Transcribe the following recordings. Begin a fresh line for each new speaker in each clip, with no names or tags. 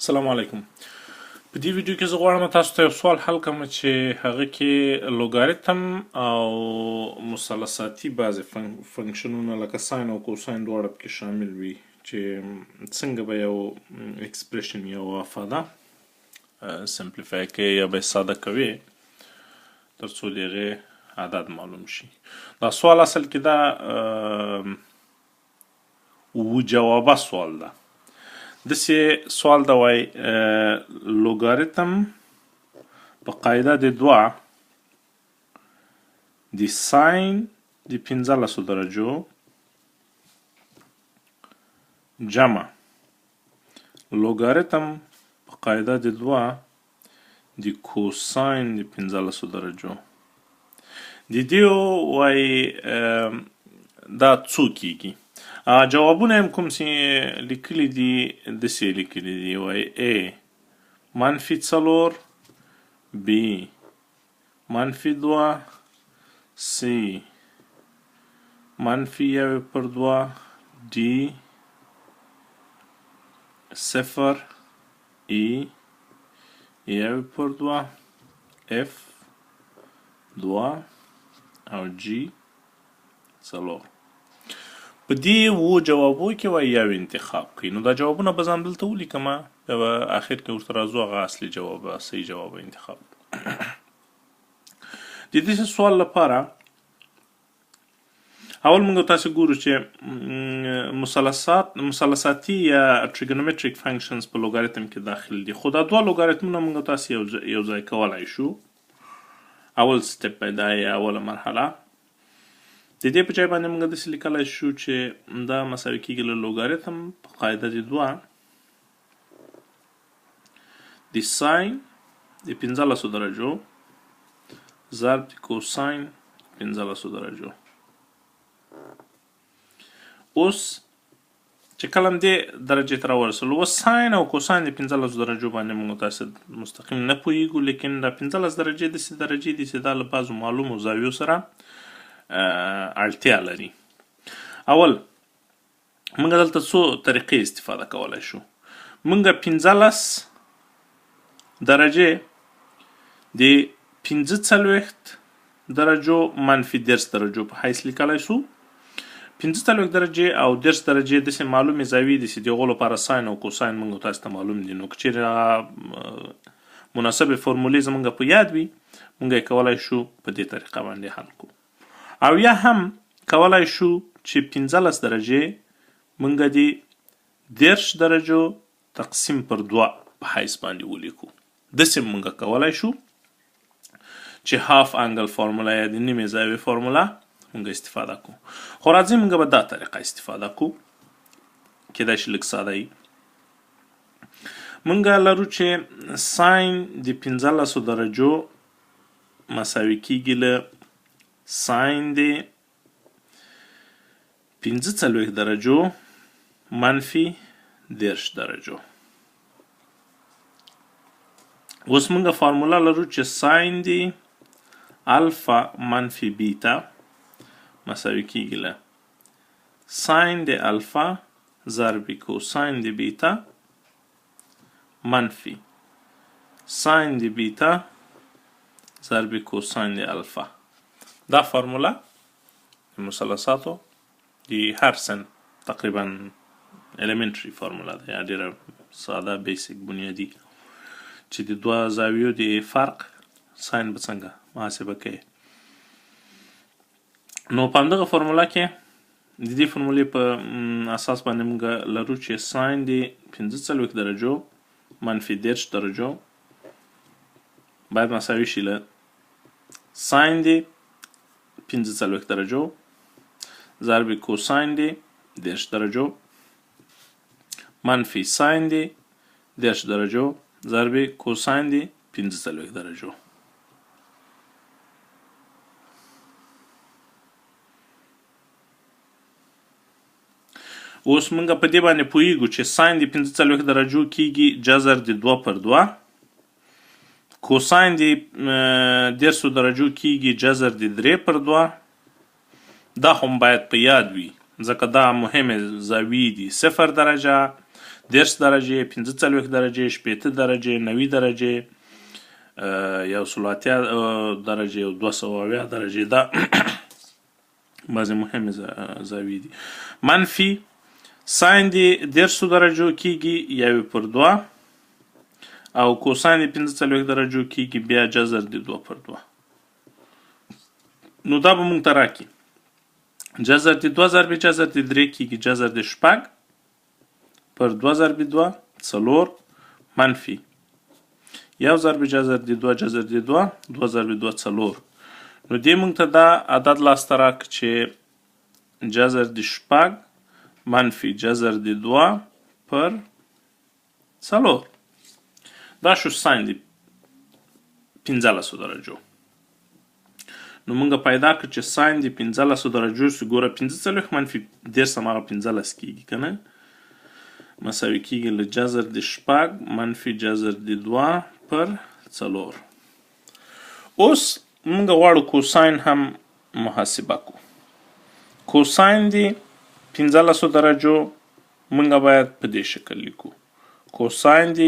السلام علیکم. په دې ویډیو کې زه غواړم تاسو ته یو سوال حل کړم چې هغه کې لوګاریتم او مثلثاتي بعضې فنکشنونه لکه ساین او کوساین دواړه پکې شامل وي چې څنګه به یو اکسپریشن یا وافده سمپلیفای کوي یا به ساده کوي تر څو د هغې عدد معلوم شي. دا سوال اصل کې دا اووه جوابه سوال ده. داسې سوال دا وایي لوګاریتم په قاعده د دوه د ساین د 15 درجو جمع لوګاریتم په قاعده د دوه د کوساین د 15 درجو د دې وایي دا څو کیږي. جوابونه هم کوم چې لیکلي دي داسې لیکلي دي وایي A منفي 4 B منفي 2 C منفي 1/2 D 0 E 1/2 F 2 او G 4. په دې اووه جوابو کې وایي یو انتخاب کوي. نو دا جوابونه به زه هم دلته ولیکم، بیا به اخر کې ورته راځو هغه اصلي جواب صحیح جواب انتخاب د دې سوال لپاره اول موږ تاسو ګورو چې مثلثاتي یا تریګونومتریک فنکشنز په لوګاریتم کې داخل دي، خو دا دوه لوګاریتمونه موږ تاسو یو ځای کولی شو. اول سټپ دا یا اوله مرحله د دې په ځای باندې موږ داسې لیکلی شو چې دا مساوي کېږي له لوګاریتم په قاعده د دوه د ساین د 15 درجو ضرب د کوساین 15 درجو. اوس چې کله دې درجې ته راورسولو، اوس ساین او کوساین د 15 درجو باندې موږ تاسو مستقیم نه پوهېږو، لیکن دا 15 درجې داسې درجې دي چې دا له بعضو معلومو زاویو سره اړتیا لري. اول موږ دلته څو طریقې استفاده کولی شو. موږ 15 درجې د 45 درجو منفي 10 درجو په حیث لیکلی شو. 45 درجې او 10 درجې داسې معلومې زاویې دي چې د هغو لپاره ساین او کوساین موږ تاسو ته معلوم دي. نو که چیرې مناسبې فورمولې زموږ په یاد وي موږ یې کولی شو په دې طریقه باندې حل کړو. او یا هم کولی شو چې 15 درجې موږ د 10 درجو تقسیم پر 2 په حیث باندې ولیکو. داسې موږ کولی شو چې هاف انګل فارمولا یا د نیمې زاویې فارمولا موږ استفاده کوو. خو راځئ موږ به دا طریقه استفاده کوو، کیدای شي لږ ساده وي. موږ لرو چې ساین د 15 درجو مساوي کېږي له ساین د 45 درجو منفي 10 درجو. اوس موږ فارمولا لرو چې ساین د الفا منفي بیتا مساوي کېږي له ساین د الفا ضرب کوساین د بیتا منفي ساین د بیتا ضرب کوساین د الفا. دا فارمولا د مثلثاتو د هر سن تقریبا الیمنټري فارمولا ده، یا ډېره ساده بیسیک بنیادي چې د دوه زاویو د فرق ساین به څنګه محاسبه کوي. نو په همدغه فارمولا کې د دې فارمولې په اساس باندې موږ لرو چې ساین د 45 درجو منفي 10 درجو باید مساوي شي له ساین د 45 درجو ضرب کوساین د 10 درجو منفي ساین د 10 درجو ضرب کوساین د 45 درجو. اوس موږ په دې باندې پوهیږو چې ساین د 45 درجو کېږي جذر د 2/2، کوساین د 10 درجو کېږي جذر د 3/2. دا هم باید په یاد وي ځکه دا مهمه زاویې دي. 0 درجه 30 درجې 45 درجې 60 درجې 90 درجې 180 درجې او 280 درجې دا بعضې مهمې زاویې دي. منفي ساین د 30 درجو کیږي 1/2 او کوساین د 45 درجو کیږي بیا جذر د 2/2. نو دا به مونږ ته راکړي جذر د 2 ضرب جذر د 3 کیږي جذر د 6 پر 2 ضرب 2 4 منفي 1 ضرب جذر د 2 جذر د 2 2 ضرب 2 4. نو دې مونږ ته دا عدد لاسته راکړه چې جذر د 6 منفي جذر د 2 پر 4 دا شو ساین د 15 درجو. نو مونږ پیدا کړ چې ساین د 15 درجو سو ګوره 45 منفي 10 هماغه 15 کیږي کنه مساوي کیږي له جذر د 6 منفي جذر د 2 پر 4. اوس مونږ غواړو کوساین هم محاسبه کو. کوساین د 15 درجو مونږ باید په دې شکل لیکو کوساین د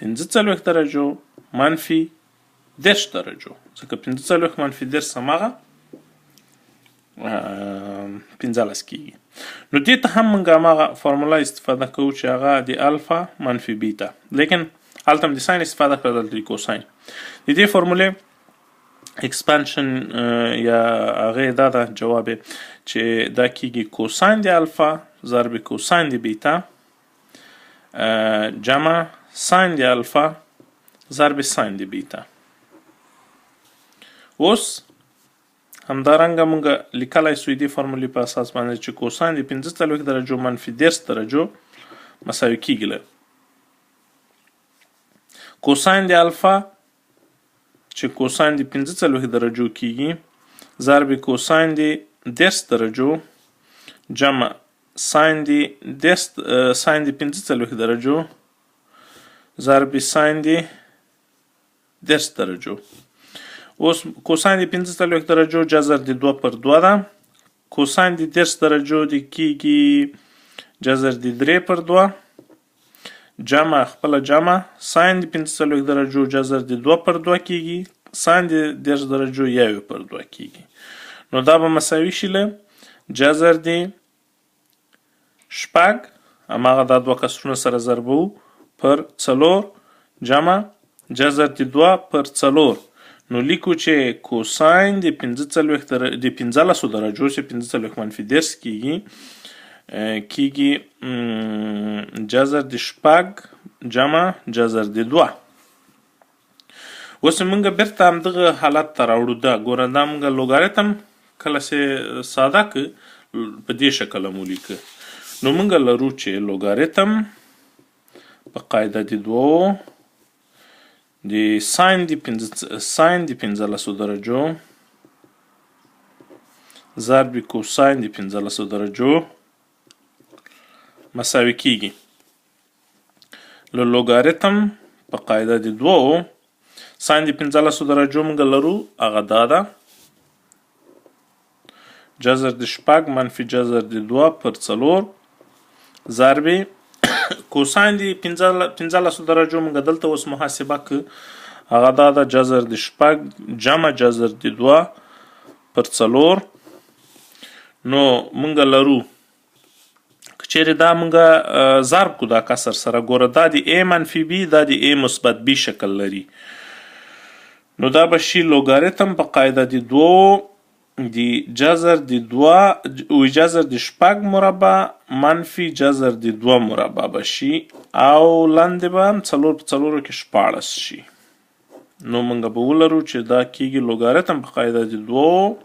45 درجو منفي 10 درجو ځکه 45 منفي 10 هماغه 15 کیږي. نو دې ته هم مونږ هماغه فارمولا استفاده کوو چې هغه د الفا منفي بیتا لیکن هلته هم د ساین استفاده کړه دلته د کوساین. د دې فارمولې اکسپانشن یا هغه دا ده جواب چې دا کیږي کوساین د الفا ضرب کوساین د بیتا جمع ساین د الفا ضرب ساین د بیتا. اوس همدارنګه مونږ لیکلای سو دې فارمولې په اساس باندې چې کوساین د 45 درجو منفي 10 درجو مساوي کیږي له کوساین د الفا چې کوساین د 45 درجو کیږي ضرب کوساین د 10 درجو جمع ساین د 45 درجو ضرب ساین د 10 درجو. اوس کوساین د 45 درجو جذر د 2/2 ده. کوساین د 10 درجو د کیږي جذر د 3/2 جمع خپل جمع ساین د 45 درجو جذر د 2/2 کیږي ساین د 10 درجو 1/2 کیږي. نو دا به مساوي شي له جذر د 6 هماغه دا 2 کسرونه سره ضربو پر 4 جمع جذر د 2/4. نو لیکو چې کوساین د 15 درجو چې 15 منفي 10 کیږي جذر د 6 جمع جذر د 2. اوس موږ بیرته همدغه حالت ته راوړو. دا ګوره دا موږ لوګاریتم کله چې ساده که په دې شکل مو لیکه. نو موږ لرو چې لوګاریتم په قاعده د 2 د ساین د 15 درجو ضرب کوساین د 15 درجو مساوي کیږي له لوګاریتم په قاعده د 2 ساین د 15 درجو موږ لرو هغه دا ده جذر د 6 منفي جذر د 2/4 ضرب کوساین د 15 درجو موږ دلته اوس محاسبه که هغه دا ده جذر د 6 جمع جذر د 2/4. نو موږ لرو که چیرې دا موږ ضرب کو دا کسر سره ګوره دا د A منفي B دا د A مثبت B شکل لري. نو دا به شي لوګاریتم په قاعده د 2 د جذر د 2 جذر د 6 مربع منفي جذر د 2 مربع به شي او لاندې به 4 په 4 کې 14 شي. نو موږ به ولرو چې دا کیږي لوګاریتم په قاعده د 2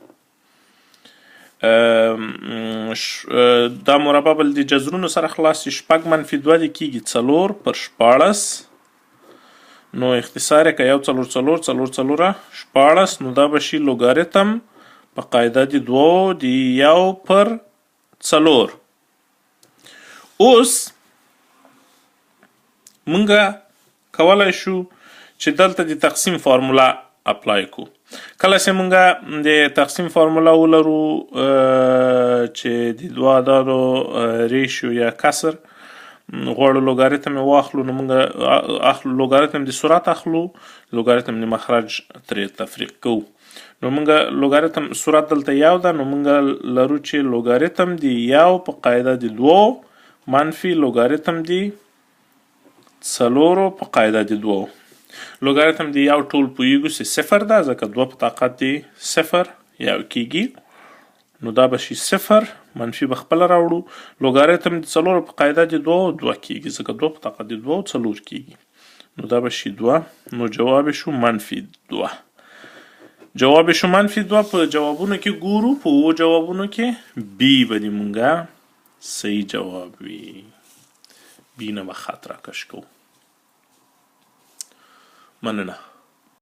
دا مربع بل د جذرونو سره خلاص شي 6 منفي 2 د کیږي 4 پر 14. نو اختصار که 1 4 4 4 4 14. نو دا به شي لوګاریتم په قاعده د 2 د 1/4. اوس مونږ کولای شو چې دلته د تقسیم فارمولا اپلای کو. کله چې مونږ د تقسیم فارمولا ولرو چې د 2 اعدادو ریشیو یا کسر غواړو لوګاریتم یې واخلو نو موږ اخلو لوګاریتم د سرعت اخلو لوګاریتم د مخرج ترې تفریق کوو نو موږ لوګاریتم سرعت دلته یو ده نو موږ لرو چې لوګاریتم د یو په قاعده د دوو منفي لوګاریتم د څلورو په قاعده د دوو لوګاریتم د یو ټول پوهیږو چې صفر ده ځکه دوه په طاقت د صفر یو کیږي نو دا به شي صفر منفي به خپله راوړو لوګاریتم د څلورو په قاعده د دوه کیږي ځکه دوه په طاقت د دوه څلور کیږي نو دا به شي دوه نو جواب شو منفي دوه جواب شو منفي دوه په جوابونو کې ګورو په اوو جوابونو کې بی به د مونږه صحیح جواب وي بی نه به خط راکش کوو مننه